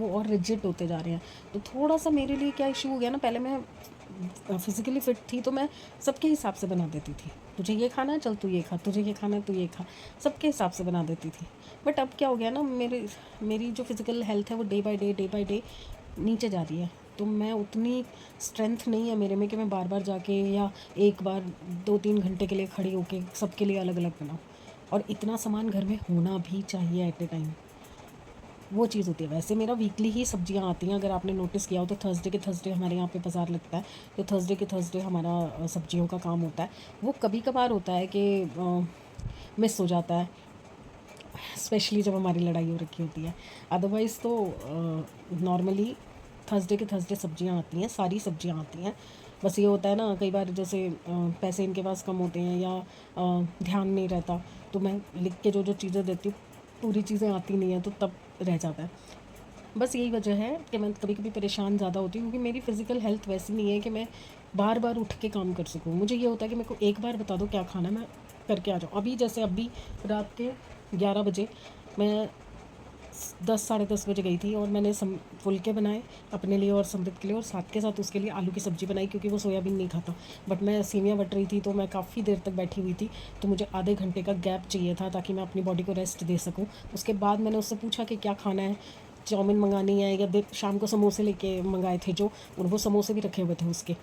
वो और रिजिड होते जा रहे हैं। तो थोड़ा सा मेरे लिए क्या इशू हो गया ना, पहले मैं फिज़िकली फ़िट थी तो मैं सबके हिसाब से बना देती थी, तुझे ये खाना है चल तू ये खा, तुझे ये खाना है तू ये खा, सबके हिसाब से बना देती थी। बट अब क्या हो गया ना, मेरी जो फिज़िकल हेल्थ है वो डे बाय डे नीचे जा रही है। तो मैं उतनी स्ट्रेंथ नहीं है मेरे में कि मैं बार बार जाके या एक बार 2-3 घंटे के लिए खड़ी होके सबके लिए अलग अलग बनाऊँ। और इतना सामान घर में होना भी चाहिए एट ए टाइम, वो चीज़ होती है। वैसे मेरा वीकली ही सब्जियां आती हैं, अगर आपने नोटिस किया हो तो थर्सडे के थर्सडे हमारे यहाँ पे बाज़ार लगता है, तो थर्सडे के थर्सडे हमारा सब्जियों का काम होता है। वो कभी कभार होता है कि मिस हो जाता है, स्पेशली जब हमारी लड़ाई हो रखी होती है। अदरवाइज़ तो नॉर्मली थर्सडे के थर्सडे सब्जियां आती हैं, सारी सब्जियां आती हैं। बस ये होता है ना, कई बार जैसे पैसे इनके पास कम होते हैं या ध्यान नहीं रहता, तो मैं लिख के जो जो चीज़ें देती हूँ पूरी चीज़ें आती नहीं हैं, तो तब रह जाता है। बस यही वजह है कि मैं कभी कभी परेशान ज़्यादा होती हूँ, क्योंकि मेरी फ़िज़िकल हेल्थ वैसी नहीं है कि मैं बार बार उठ के काम कर सकूँ। मुझे ये होता है कि मेरे को एक बार बता दो क्या खाना है, मैं करके आ जाऊँ। अभी जैसे अभी रात के 11 बजे मैं 10 साढ़े 10 बजे गई थी और मैंने फुलके बनाए अपने लिए और समृद्ध के लिए, और साथ के साथ उसके लिए आलू की सब्ज़ी बनाई, क्योंकि वो सोयाबीन नहीं खाता। बट मैं सेवियाँ बट रही थी तो मैं काफ़ी देर तक बैठी हुई थी, तो मुझे आधे घंटे का गैप चाहिए था ताकि मैं अपनी बॉडी को रेस्ट दे सकूं। उसके बाद मैंने उससे पूछा कि क्या खाना है, चाउमीन मंगानी है या देर शाम को समोसे लेके मंगाए थे जो, और वो समोसे भी रखे हुए थे उसके।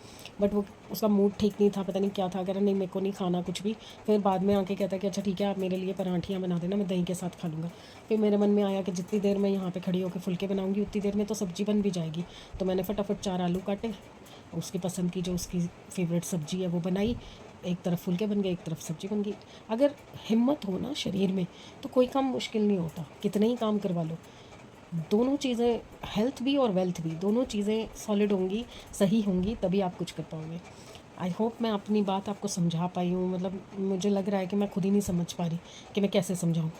बट वो उसका मूड ठीक नहीं था, पता नहीं क्या था, कह रहा नहीं मेरे को नहीं खाना कुछ भी। फिर बाद में आके कहता कि अच्छा ठीक है आप मेरे लिए पराठियाँ बना देना, मैं दही के साथ खा लूँगा। फिर मेरे मन में आया कि जितनी देर मैं यहाँ पे खड़ी होकर फुलके बनाऊँगी उतनी देर में तो सब्ज़ी बन भी जाएगी। तो मैंने फटाफट 4 आलू काटे, उसकी पसंद की जो उसकी फेवरेट सब्ज़ी है वो बनाई, एक तरफ फुलके बन गए एक तरफ सब्ज़ी बन गई। अगर हिम्मत हो ना शरीर में तो कोई काम मुश्किल नहीं होता, कितने ही काम करवा लो। दोनों चीज़ें, हेल्थ भी और वेल्थ भी, दोनों चीज़ें सॉलिड होंगी, सही होंगी, तभी आप कुछ कर पाओगे। आई होप मैं अपनी बात आपको समझा पाई हूँ। मतलब मुझे लग रहा है कि मैं खुद ही नहीं समझ पा रही कि मैं कैसे समझाऊँ।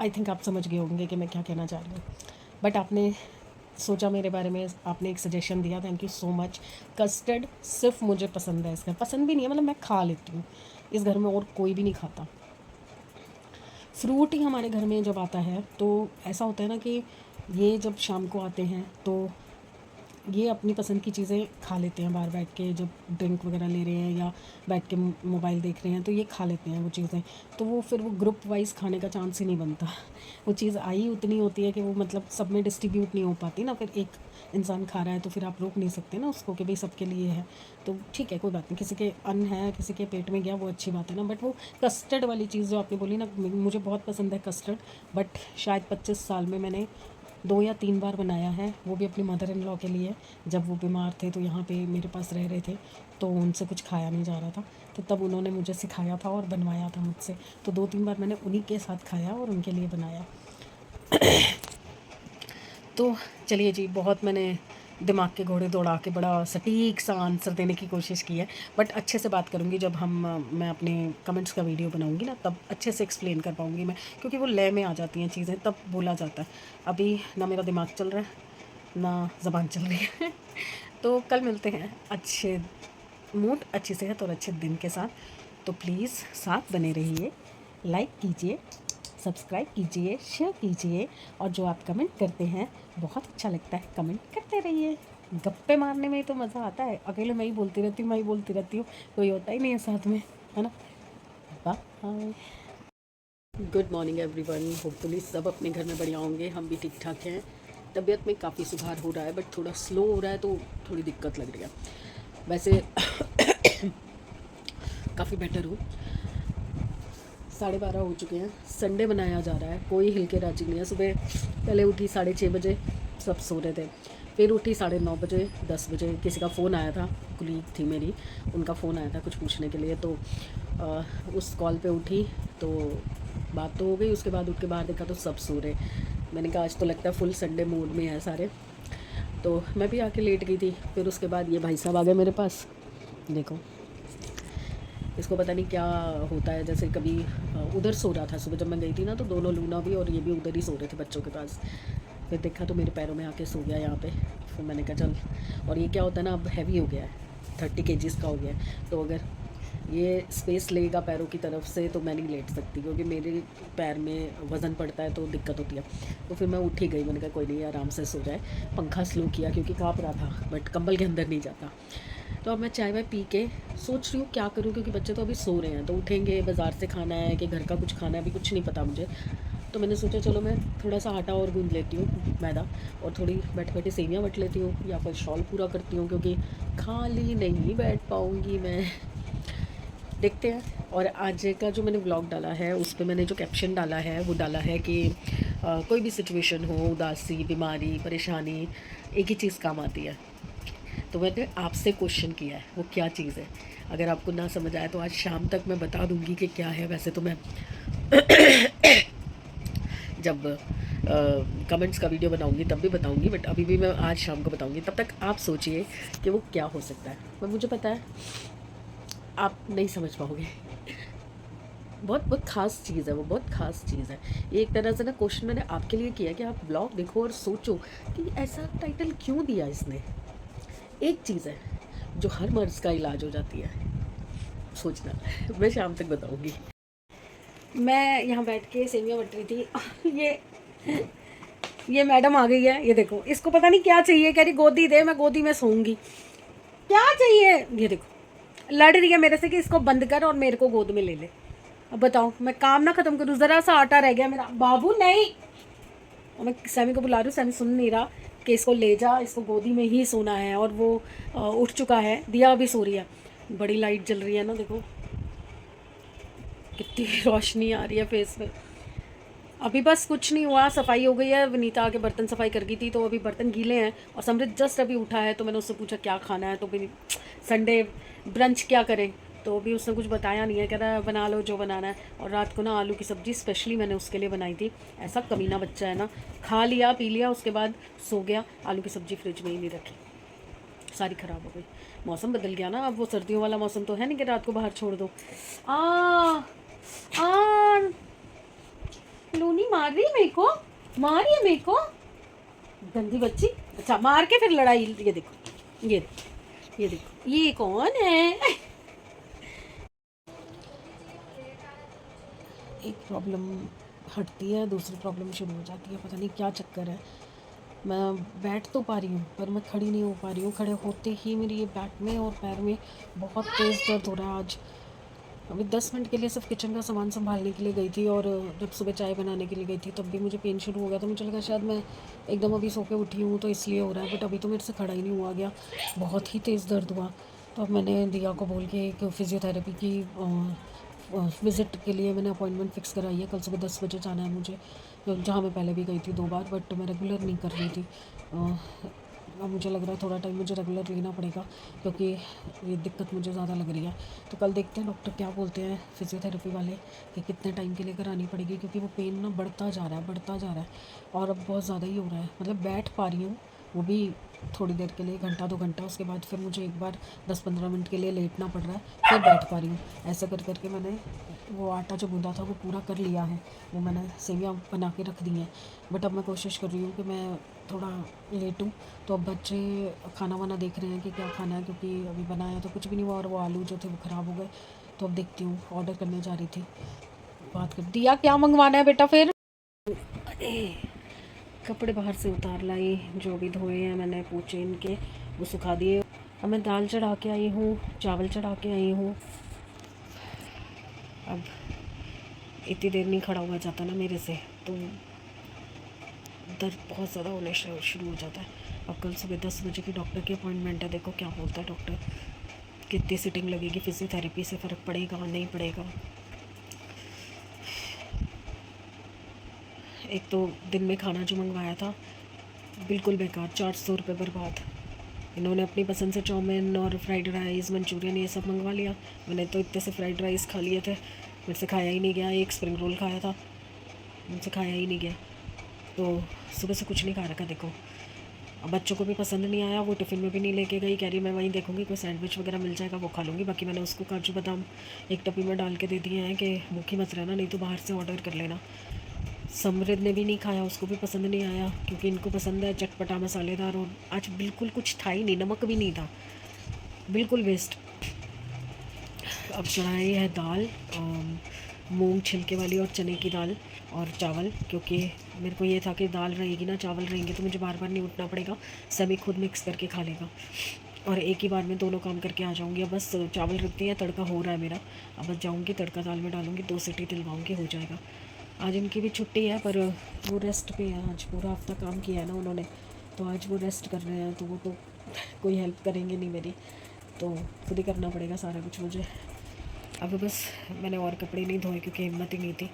आई थिंक आप समझ गए होंगे कि मैं क्या कहना चाह रही हूँ। बट आपने सोचा मेरे बारे में, आपने एक सजेशन दिया, thank you so much. Custard सिर्फ मुझे पसंद है, इसका पसंद भी नहीं है, मतलब मैं खा लेती हूँ, इस घर में और कोई भी नहीं खाता। फ्रूट ही हमारे घर में जब आता है तो ऐसा होता है ना कि ये जब शाम को आते हैं तो ये अपनी पसंद की चीज़ें खा लेते हैं बाहर बैठ के, जब ड्रिंक वगैरह ले रहे हैं या बैठ के मोबाइल देख रहे हैं तो ये खा लेते हैं वो चीज़ें। तो वो फिर वो ग्रुप वाइज खाने का चांस ही नहीं बनता। वो चीज़ आई उतनी होती है कि वो मतलब सब में डिस्ट्रीब्यूट नहीं हो पाती ना, फिर एक इंसान खा रहा है तो फिर आप रोक नहीं सकते ना उसको कि भाई सबके लिए है। तो ठीक है कोई बात नहीं, किसी के अन्न है किसी के पेट में गया वो अच्छी बात है ना। बट वो कस्टर्ड वाली चीज़ जो आपने बोली ना, मुझे बहुत पसंद है कस्टर्ड। बट शायद 25 साल में मैंने 2 या 3 बार बनाया है, वो भी अपनी मदर इन लॉ के लिए। जब वो बीमार थे तो यहाँ पे मेरे पास रह रहे थे, तो उनसे कुछ खाया नहीं जा रहा था, तो तब उन्होंने मुझे सिखाया था और बनवाया था मुझसे। तो 2-3 बार मैंने उन्हीं के साथ खाया और उनके लिए बनाया। तो चलिए जी, बहुत मैंने दिमाग के घोड़े दौड़ा के बड़ा सटीक सा आंसर देने की कोशिश की है। बट अच्छे से बात करूँगी जब मैं अपने कमेंट्स का वीडियो बनाऊँगी ना, तब अच्छे से एक्सप्लेन कर पाऊँगी मैं, क्योंकि वो लय में आ जाती हैं चीज़ें, तब बोला जाता है। अभी ना मेरा दिमाग चल रहा है ना ज़बान चल रही है। तो कल मिलते हैं अच्छे मूड, अच्छी सेहत और अच्छे दिन के साथ। तो प्लीज़ साथ बने रहिए, लाइक कीजिए, सब्सक्राइब कीजिए, शेयर कीजिए, और जो आप कमेंट करते हैं बहुत अच्छा लगता है, कमेंट करते रहिए। गप्पे मारने में तो मज़ा आता है, अकेले मैं ही बोलती रहती हूँ, मैं ही बोलती रहती हूँ, कोई होता ही नहीं है साथ में, है ना। Bye. Good morning everyone, hopefully सब अपने घर में बढ़िया होंगे, हम भी ठीक ठाक हैं। तबीयत में काफ़ी सुधार हो रहा है, बट थोड़ा स्लो हो रहा है तो थोड़ी दिक्कत लग रही है। वैसे काफ़ी बेटर हूँ। 12:30 हो चुके हैं, संडे मनाया जा रहा है, कोई हिल के राजी नहीं है। सुबह पहले उठी 6:30 बजे, सब सो रहे थे। फिर उठी 9:30 बजे, 10 बजे किसी का फ़ोन आया था, कुलीग थी मेरी, उनका फ़ोन आया था कुछ पूछने के लिए, तो उस कॉल पे उठी तो बात तो हो गई। उसके बाद उठ के बाहर देखा तो सब सो रहे। मैंने कहा आज तो लगता है फुल संडे मूड में है सारे, तो मैं भी आके लेट गई थी। फिर उसके बाद ये भाई साहब आ गए मेरे पास, देखो इसको पता नहीं क्या होता है, जैसे कभी उधर सो रहा था सुबह जब मैं गई थी ना, तो दोनों लूना भी और ये भी उधर ही सो रहे थे बच्चों के पास। फिर देखा तो मेरे पैरों में आके सो गया यहाँ पे। फिर मैंने कहा चल, और ये क्या होता है ना, अब हैवी हो गया है, 30 kgs का हो गया है, तो अगर ये स्पेस लेगा पैरों की तरफ से तो मैं नहीं लेट सकती, क्योंकि मेरे पैर में वज़न पड़ता है तो दिक्कत होती है। तो फिर मैं उठ ही गई, मैंने कहा कोई नहीं, आराम से सो जाए। पंखा स्लो किया क्योंकि काँप रहा था, बट कंबल के अंदर नहीं जाता। तो अब मैं चाय वाय पी के सोच रही हूँ क्या करूँ, क्योंकि बच्चे तो अभी सो रहे हैं, तो उठेंगे, बाज़ार से खाना है कि घर का कुछ खाना है, अभी कुछ नहीं पता मुझे। तो मैंने सोचा चलो मैं थोड़ा सा आटा और गूंद लेती हूँ, मैदा, और थोड़ी बैठे बैठे सेवियाँ बट लेती हूँ, या फिर शॉल पूरा करती हूँ, क्योंकि खाली नहीं बैठ पाऊँगी मैं। देखते हैं। और आज का जो मैंने व्लॉग डाला है उस पे मैंने जो कैप्शन डाला है वो डाला है कि कोई भी सिचुएशन हो, उदासी, बीमारी, परेशानी, एक ही चीज़ काम आती है। तो मैंने आपसे क्वेश्चन किया है, वो क्या चीज़ है। अगर आपको ना समझ आए तो आज शाम तक मैं बता दूंगी कि क्या है। वैसे तो मैं जब कमेंट्स का वीडियो बनाऊंगी तब भी बताऊंगी, बट अभी भी मैं आज शाम को बताऊंगी। तब तक आप सोचिए कि वो क्या हो सकता है। पर मुझे पता है आप नहीं समझ पाओगे। बहुत बहुत ख़ास चीज़ है वो, बहुत ख़ास चीज़ है। ये एक तरह से ना क्वेश्चन मैंने आपके लिए किया कि आप ब्लॉग देखो और सोचो कि ऐसा टाइटल क्यों दिया इसने। एक चीज़ है जो हर मर्ज़ का इलाज हो जाती है, सोचना। मैं शाम तक बताऊंगी। मैं यहाँ बैठ के सेवियाँ बट रही थी। ये मैडम आ गई है, ये देखो, इसको पता नहीं क्या चाहिए, कह रही गोदी दे, मैं गोदी में सोऊंगी। क्या चाहिए, ये देखो, लड़ रही है मेरे से कि इसको बंद कर और मेरे को गोद में ले ले। अब बताओ मैं काम ना ख़त्म करूँ, ज़रा सा आटा रह गया मेरा, बाबू नहीं। और मैं सैमी को बुला रही हूँ, सैमी सुन नहीं रहा कि इसको ले जा, इसको गोदी में ही सोना है। और वो उठ चुका है, दिया अभी सो रही है। बड़ी लाइट जल रही है ना, देखो कितनी रोशनी आ रही है फेस पे। अभी बस कुछ नहीं हुआ, सफाई हो गई है। विनीता आके बर्तन सफाई कर गई थी, तो अभी बर्तन गीले हैं। और समृद्ध जस्ट अभी उठा है, तो मैंने उससे पूछा क्या खाना है, तो भी संडे ब्रंच क्या करें, तो भी उसने कुछ बताया नहीं है। कह रहा है बना लो जो बनाना है। और रात को ना आलू की सब्ज़ी स्पेशली मैंने उसके लिए बनाई थी। ऐसा कमीना बच्चा है ना, खा लिया पी लिया, उसके बाद सो गया। आलू की सब्ज़ी फ्रिज में ही नहीं रखी, सारी ख़राब हो गई। मौसम बदल गया ना, अब वो सर्दियों वाला मौसम तो है नहीं कि रात को बाहर छोड़ दो। आ लूनी मार रही है मेरे को, मार रही है मेरे को, गंदी बच्ची। अच्छा मार के फिर लड़ाई। ये देखो, ये देखो, ये कौन है। एक प्रॉब्लम हटती है, दूसरी प्रॉब्लम शुरू हो जाती है। पता नहीं क्या चक्कर है। मैं बैठ तो पा रही हूँ पर मैं खड़ी नहीं हो पा रही हूँ। खड़े होते ही मेरी ये बैक में और पैर में बहुत तेज़ दर्द हो रहा है आज। अभी 10 मिनट के लिए सिर्फ किचन का सामान संभालने के लिए गई थी, और जब सुबह चाय बनाने के लिए गई थी तब भी मुझे पेन शुरू हो गया। तो मुझे लगा शायद मैं एकदम अभी सो के उठी हूँ तो इसलिए हो रहा है, बट अभी तो मेरे से खड़ा ही नहीं हुआ गया, बहुत ही तेज़ दर्द हुआ। तो अब मैंने दिया को बोल के एक फिज़ियोथेरेपी की विज़िट के लिए मैंने अपॉइंटमेंट फ़िक्स कराई है। कल सुबह 10 बजे जाना है मुझे, जहाँ मैं पहले भी गई थी 2 बार, बट मैं रेगुलर नहीं कर रही थी। अब मुझे लग रहा है थोड़ा टाइम मुझे रेगुलर लेना पड़ेगा, क्योंकि ये दिक्कत मुझे ज़्यादा लग रही है। तो कल देखते हैं डॉक्टर क्या बोलते हैं फिज़ियोथेरेपी वाले, कि कितने टाइम के लिए करानी पड़ेगी, क्योंकि वो पेन ना बढ़ता जा रहा है और अब बहुत ज़्यादा ही हो रहा है। मतलब बैठ पा रही हूँ वो भी थोड़ी देर के लिए, घंटा 2 घंटा, उसके बाद फिर मुझे एक बार 10-15 मिनट के लिए लेटना पड़ रहा है, फिर बैठ पा रही हूँ। ऐसे कर करके मैंने वो आटा जो गूंदा था वो पूरा कर लिया है, वो मैंने सेवियाँ बना के रख दी हैं। बट अब मैं कोशिश कर रही हूँ कि मैं थोड़ा लेटूँ। तो अब बच्चे खाना वाना देख रहे हैं कि क्या खाना है, क्योंकि अभी बनाया तो कुछ भी नहीं हुआ, और वो आलू जो थे वो ख़राब हो गए। तो अब देखती हूँ, ऑर्डर करने जा रही थी, बात कर दिया। क्या मंगवाना है बेटा फिर। कपड़े बाहर से उतार लाई, जो भी धोए हैं मैंने पोंछे इनके, वो सुखा दिए। अब मैं दाल चढ़ा के आई हूँ, चावल चढ़ा के आई हूँ। अब इतनी देर नहीं खड़ा हुआ जाता ना मेरे से, तो दर्द बहुत ज़्यादा होने शुरू हो जाता है। अब कल सुबह 10 बजे की डॉक्टर की अपॉइंटमेंट है, देखो क्या बोलता है डॉक्टर, कितनी सिटिंग लगेगी, फिजियोथेरेपी से फ़र्क पड़ेगा नहीं पड़ेगा। एक तो दिन में खाना जो मंगवाया था बिल्कुल बेकार, 400 रुपये बर्बाद। इन्होंने अपनी पसंद से चाउमीन और फ्राइड राइस, मंचूरियन ये सब मंगवा लिया। मैंने तो इतने से फ्राइड राइस खा लिए थे, मेरे से खाया ही नहीं गया। एक स्प्रिंग रोल खाया था, मुझसे खाया ही नहीं गया। तो सुबह से कुछ नहीं खा रखा देखो। अब बच्चों को भी पसंद नहीं आया, वो टिफ़िन में भी नहीं लेके गई, कह रही मैं वहीं देखूंगी कोई सैंडविच वगैरह मिल जाएगा वो खा लूँगी। बाकी मैंने उसको काजू बादाम एक टपी में डाल के दे दिए हैं कि भूखी मत रहना, नहीं तो बाहर से ऑर्डर कर लेना। समृद्ध ने भी नहीं खाया, उसको भी पसंद नहीं आया, क्योंकि इनको पसंद है चटपटा मसालेदार। और आज बिल्कुल कुछ था ही नहीं, नमक भी नहीं था, बिल्कुल वेस्ट। अब चढ़ाई है दाल, मूंग छिलके वाली और चने की दाल और चावल, क्योंकि मेरे को ये था कि दाल रहेगी ना चावल रहेंगे तो मुझे बार बार नहीं उठना पड़ेगा, सभी खुद मिक्स करके खा लेगा और एक ही बार में दोनों काम करके आ जाऊँगी। अब बस चावल रखती है, तड़का हो रहा है मेरा, अब बस जाऊँगी तड़का दाल में डालूँगी, 2 सीटी दिलवाऊँगी, हो जाएगा। आज इनकी भी छुट्टी है पर वो रेस्ट पे है, आज पूरा हफ्ता काम किया है ना उन्होंने, तो आज वो रेस्ट कर रहे हैं, तो वो तो कोई हेल्प करेंगे नहीं मेरी, तो खुद ही करना पड़ेगा सारा कुछ मुझे। अब बस मैंने और कपड़े नहीं धोए क्योंकि हिम्मत ही नहीं थी,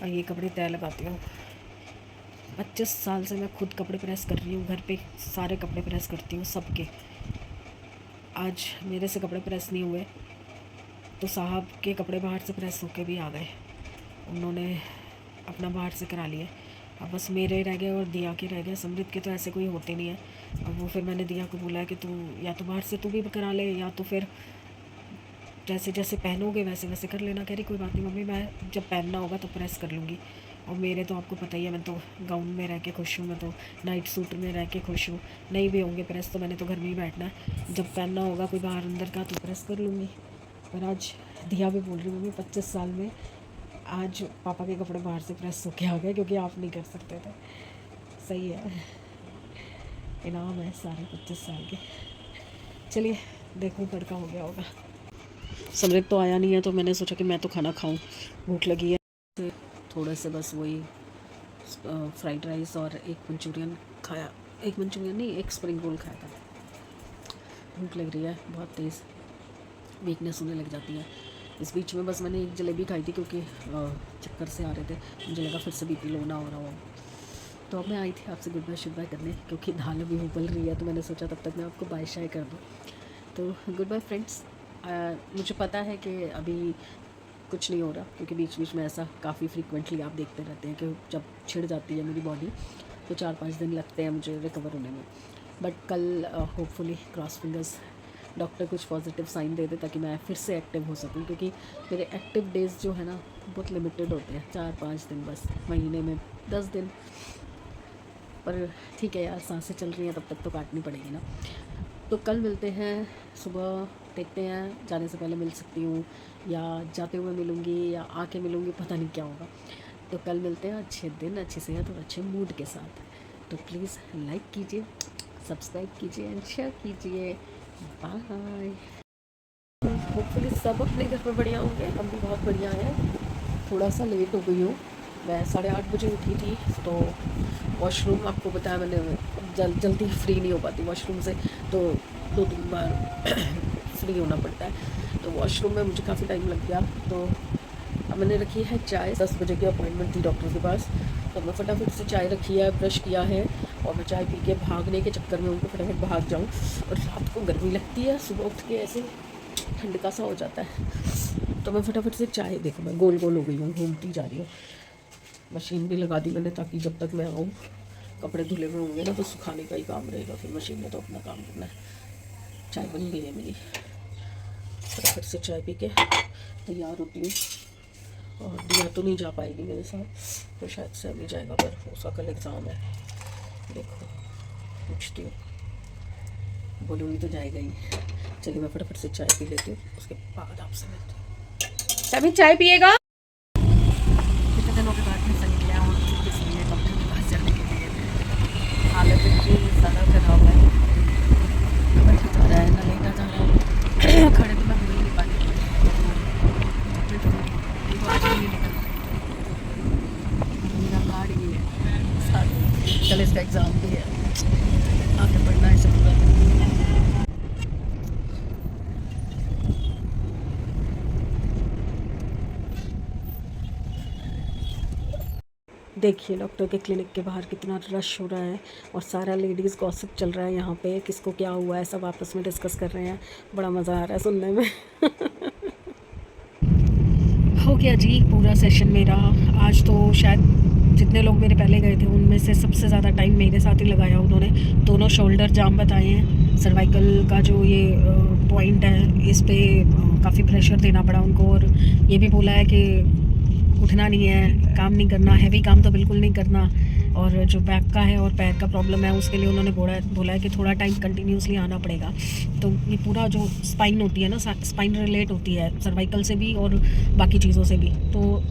और ये कपड़े तय लगाती हूँ। 25 साल से मैं खुद कपड़े प्रेस कर रही हूँ, घर पे सारे कपड़े प्रेस करती हूँ सबके। आज मेरे से कपड़े प्रेस नहीं हुए तो साहब के कपड़े बाहर से प्रेस होके भी आ गए, उन्होंने अपना बाहर से करा लिए। अब बस मेरे रह गए और दिया के रह गए, समृद्ध के तो ऐसे कोई होते नहीं है। अब वो फिर मैंने दिया को बोला है कि तू या तो बाहर से तू भी करा ले, या तो फिर जैसे जैसे पहनोगे वैसे वैसे कर लेना। कह रही कोई बात नहीं मम्मी, मैं जब पहनना होगा तो प्रेस कर लूँगी। और मेरे तो आपको पता ही है, मैं तो गाउन में रह के खुश हूँ, मैं तो नाइट सूट में रह के खुश हूँ। नहीं भी होंगे प्रेस तो मैंने तो घर में ही बैठना है, जब पहनना होगा कोई बाहर अंदर का तो प्रेस कर लूँगी। पर आज दिया भी बोल रही मम्मी 25 साल में आज पापा के कपड़े बाहर से प्रेस होके आ गए क्योंकि आप नहीं कर सकते थे। सही है, इनाम है सारे 25 साल के। चलिए देखो तड़का हो गया होगा। समृद्ध तो आया नहीं है तो मैंने सोचा कि मैं तो खाना खाऊं, भूख लगी है। थोड़े से बस वही फ्राइड राइस और एक मंचूरियन खाया, एक मंचूरियन नहीं एक स्प्रिंग रोल खाया था। भूख लग रही है बहुत तेज़, वीकनेस होने लग जाती है। इस बीच में बस मैंने एक जलेबी खाई थी क्योंकि चक्कर से आ रहे थे, मुझे लगा फिर से बीपी लो ना हो रहा हो। तो अब मैं आई थी आपसे गुड बाय शुड बाय करने, क्योंकि दाल अभी उबल रही है तो मैंने सोचा तब तक मैं आपको बाय शाय कर दूँ। तो गुड बाय फ्रेंड्स। मुझे पता है कि अभी कुछ नहीं हो रहा क्योंकि बीच बीच में ऐसा काफ़ी फ्रीक्वेंटली आप देखते रहते हैं कि जब छिड़ जाती है मेरी बॉडी तो 4-5 दिन लगते हैं मुझे रिकवर होने में। बट कल होपफुली क्रॉस फिंगर्स डॉक्टर कुछ पॉजिटिव साइन दे दे ताकि मैं फिर से एक्टिव हो सकूं, क्योंकि मेरे एक्टिव डेज़ जो है ना बहुत लिमिटेड होते हैं, 4-5 दिन बस, महीने में 10 दिन। पर ठीक है यार, सांसें चल रही हैं तब तक तो काटनी पड़ेगी ना। तो कल मिलते हैं सुबह, देखते हैं जाने से पहले मिल सकती हूँ या जाते हुए मिलूँगी या आके मिलूँगी, पता नहीं क्या होगा। तो कल मिलते हैं अच्छे दिन, अच्छी सेहत और अच्छे मूड के साथ। तो प्लीज़ लाइक कीजिए, सब्सक्राइब कीजिए एंड शेयर कीजिए। बाय। होपफुली सब अपने घर में बढ़िया होंगे, हम भी बहुत बढ़िया हैं। थोड़ा सा लेट हो गई हूँ, मैं 8:30 बजे उठी थी तो वॉशरूम आपको बताया मैंने, जल्दी फ्री नहीं हो पाती वॉशरूम से, तो 2-3 बार फ्री होना पड़ता है। तो वॉशरूम में मुझे काफ़ी टाइम लग गया। तो अब मैंने रखी है चाय, 10 बजे की अपॉइंटमेंट थी डॉक्टर के पास, तो मैं फटाफट से चाय रखी है, ब्रश किया है और मैं चाय पी के भागने के चक्कर में उनको फटाफट भाग जाऊँ। और रात को गर्मी लगती है, सुबह उठ के ऐसे ठंडका सा हो जाता है, तो मैं फटाफट से चाय, देखो मैं गोल गोल हो गई हूँ, घूमती जा रही हूँ। मशीन भी लगा दी मैंने ताकि जब तक मैं आऊँ कपड़े धुले हुए होंगे ना तो सुखाने का ही काम रहेगा, फिर मशीन में तो अपना काम करना है। चाय बन गई है मेरी, फटाफट से चाय पी के तैयार होती हूँ। और दिया तो नहीं जा पाएगी मेरे साथ, तो शायद से नहीं जाएगा, पर उसका कल एग्ज़ाम है, देखो पूछती हूँ, बोलूँगी तो जाएगा ही। चलिए मैं फटाफट से चाय पी लेती हूँ, उसके बाद आपसे मिलती हूँ। तभी चाय पिएगा। कितने दिनों के बाद मैं चल गया और इसलिए डॉक्टर के पास जाने के लिए हालत इतनी ज़्यादा खराब है, बैठा जा रहा है ना लेटा जा रहा है, खड़े तो मैं बोल नहीं पाती, मेरा कार्ड ही है साथ, कल इसका एग्ज़ाम भी है, आगे पढ़ना है सब। देखिए डॉक्टर के क्लिनिक के बाहर कितना रश हो रहा है और सारा लेडीज़ गॉसिप चल रहा है यहाँ पे, किसको क्या हुआ है सब आपस में डिस्कस कर रहे हैं, बड़ा मज़ा आ रहा है सुनने में। हो गया जी पूरा सेशन मेरा आज, तो शायद जितने लोग मेरे पहले गए थे उनमें से सबसे ज़्यादा टाइम मेरे साथ ही लगाया उन्होंने। दोनों शोल्डर जाम बताए हैं, सर्वाइकल का जो ये पॉइंट है इस पर काफ़ी प्रेशर देना पड़ा उनको, और ये भी बोला है कि उठना नहीं है, काम नहीं करना, हैवी काम तो बिल्कुल नहीं करना, और जो बैक का है और पैर का प्रॉब्लम है उसके लिए उन्होंने बोला है कि थोड़ा टाइम कंटिन्यूसली आना पड़ेगा। तो ये पूरा जो स्पाइन होती है ना, स्पाइन रिलेट होती है सर्वाइकल से भी और बाकी चीज़ों से भी, तो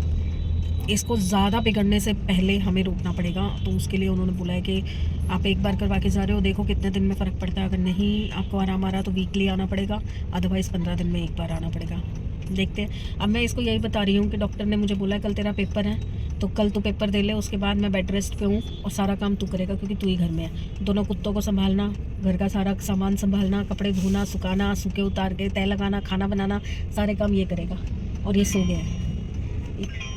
इसको ज़्यादा बिगड़ने से पहले हमें रोकना पड़ेगा। तो उसके लिए उन्होंने बोला है कि आप एक बार करवा के जा रहे हो, देखो कितने दिन में फ़र्क पड़ता है। अगर नहीं आपको आराम आ रहा तो वीकली आना पड़ेगा, अदरवाइज़ 15 दिन में एक बार आना पड़ेगा। देखते हैं। अब मैं इसको यही बता रही हूँ कि डॉक्टर ने मुझे बोला कल तेरा पेपर है, तो कल तू पेपर दे ले, उसके बाद मैं बेड रेस्ट पे हूँ और सारा काम तू करेगा क्योंकि तू ही घर में है। दोनों कुत्तों को संभालना, घर का सारा सामान संभालना, कपड़े धोना, सुखाना, सूखे उतार के तय लगाना, खाना बनाना, सारे काम ये करेगा। और ये सो गया है।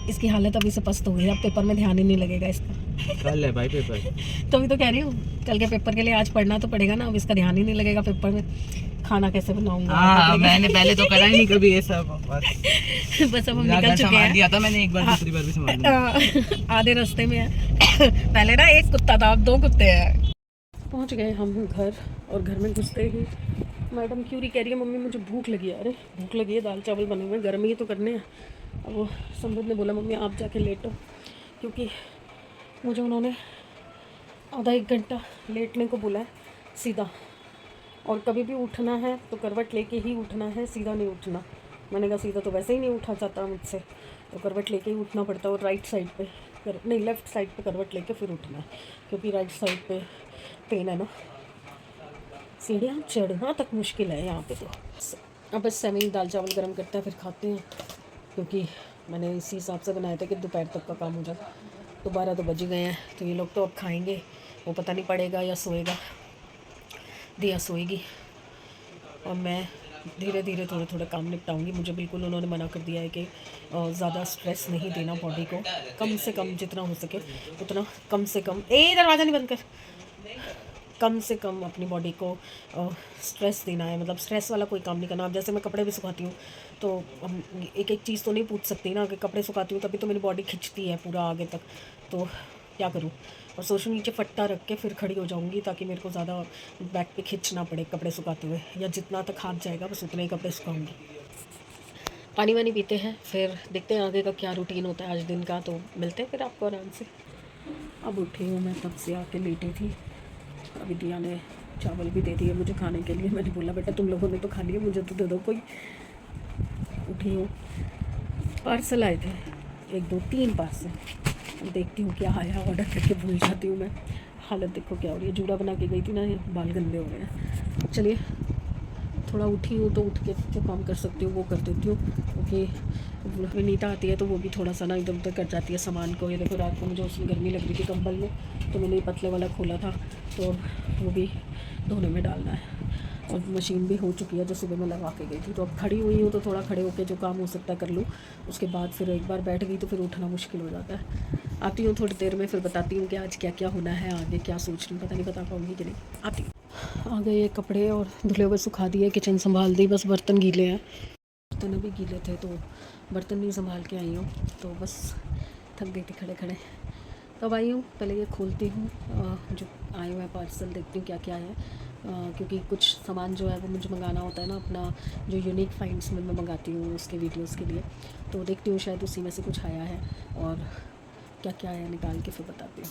इसकी हालत अभी से पस्त हो गई है, अब पेपर में ध्यान ही नहीं लगेगा इसका। कल है भाई पेपर। तभी तो कह रही हूँ कल के पेपर के लिए आज पढ़ना तो पड़ेगा ना, अब इसका ध्यान ही नहीं लगेगा पेपर में। खाना कैसे बनाऊंगा? हाँ, मैंने पहले तो करा ही नहीं कभी ये सब। बस अब हम निकल चुके हैं। दिया था मैंने एक बार, दूसरी बार भी संभाल दिया। आधे रास्ते में है। पहले ना एक कुत्ता था, अब 2 कुत्ते हैं। पहुंच गए हम घर, और घर में घुसते ही मैडम क्यूरी कह रही है मम्मी मुझे भूख लगी है। अरे भूख लगी है, दाल चावल बने हुए हैं, गर्म ही तो करने हैं। अब वो समृद्ध ने बोला मम्मी आप जाके लेटो, क्योंकि मुझे उन्होंने आधा 1 घंटा लेटने को बोला है सीधा, और कभी भी उठना है तो करवट लेके ही उठना है, सीधा नहीं उठना। मैंने कहा सीधा तो वैसे ही नहीं उठा जाता मुझसे, तो करवट लेके ही उठना पड़ता है। और राइट साइड पे नहीं, लेफ़्ट साइड पे करवट लेके फिर उठना है, क्योंकि राइट साइड पे पेन है ना। सीढ़ियाँ चढ़ना तक मुश्किल है यहाँ पे। तो अब बस सेवई दाल चावल गर्म करते हैं, फिर खाते हैं, क्योंकि मैंने इसी हिसाब से बनाया था कि दोपहर तक का काम हो जाए। तो 12 तो बज गए हैं, तो ये लोग तो अब खाएंगे, वो पता नहीं पड़ेगा या सोएगा। दिया सोएगी और मैं धीरे धीरे थोड़े थोड़े काम निपटाऊंगी। मुझे बिल्कुल उन्होंने मना कर दिया है कि ज़्यादा स्ट्रेस नहीं देना बॉडी को, कम से कम जितना हो सके उतना कम से कम। दरवाज़ा नहीं बंद कर। कम से कम अपनी बॉडी को स्ट्रेस देना है, मतलब स्ट्रेस वाला कोई काम नहीं करना। अब जैसे मैं कपड़े भी सुखाती हूँ तो एक एक चीज़ तो नहीं पूछ सकती ना, कि कपड़े सुखाती हूँ तभी तो मेरी बॉडी खिंचती है पूरा आगे तक, तो क्या करूँ। और सोचूं नीचे फट्टा रख के फिर खड़ी हो जाऊँगी, ताकि मेरे को ज़्यादा बैक पे खींचना पड़े कपड़े सुखाते हुए, या जितना तक हाथ जाएगा बस उतने ही कपड़े सुखाऊँगी। पानी वानी पीते हैं, फिर देखते हैं आगे का क्या रूटीन होता है आज दिन का। तो मिलते हैं फिर आपको आराम से। अब उठी हूँ मैं, तब से आके लेटी थी। अभी दिया ने चावल भी दे दिए मुझे खाने के लिए। मैंने बोला बेटा तुम लोगों ने तो खा लिया, मुझे तो दे दो कोई। उठी हूँ, पार्सल आए थे 1 2 3 पार्सल। अब देखती हूँ क्या आया, ऑर्डर करके भूल जाती हूँ मैं। हालत देखो क्या हो रही है, जूड़ा बना के गई थी ना, बाल गंदे हो रहे हैं। चलिए थोड़ा उठी हूँ तो उठ के जो काम कर सकती हूँ वो कर देती हूँ, क्योंकि विनीता आती है तो वो भी थोड़ा सा ना इधर उधर कर जाती है सामान को। ये देखो रात को मुझे उसमें गर्मी लग रही थी कंबल में, तो मैंने ये पतले वाला खोला था, तो वो भी धोने में डालना है। और मशीन भी हो चुकी है जो सुबह में लगा के गई थी। तो अब खड़ी हुई हूँ तो थोड़ा खड़े होकर जो काम हो सकता है कर लूँ, उसके बाद फिर एक बार बैठ गई तो फिर उठना मुश्किल हो जाता है। आती हूँ थोड़ी देर में, फिर बताती हूँ कि आज क्या क्या होना है, आगे क्या सोच रही हूँ, पता नहीं बता पाऊँगी कि नहीं। आती हूँ। आ गए ये कपड़े और धुले हुए सुखा दिए, किचन संभाल दी, बस बर्तन गीले हैं। बर्तन अभी गीले थे तो बर्तन नहीं संभाल के आई हूँ, तो बस थक गई थी खड़े खड़े। तब आई हूँ, पहले ये खोलती हूँ जो आए हुए हैं पार्सल, देखती हूँ क्या क्या है, क्योंकि कुछ सामान जो है वो मुझे मंगाना होता है ना, अपना जो यूनिक फाइंड्स में मैं मंगाती हूँ उसके वीडियोस के लिए। तो देखती हूँ शायद उसी में से कुछ आया है, और क्या क्या है निकाल के फिर बताती हूँ।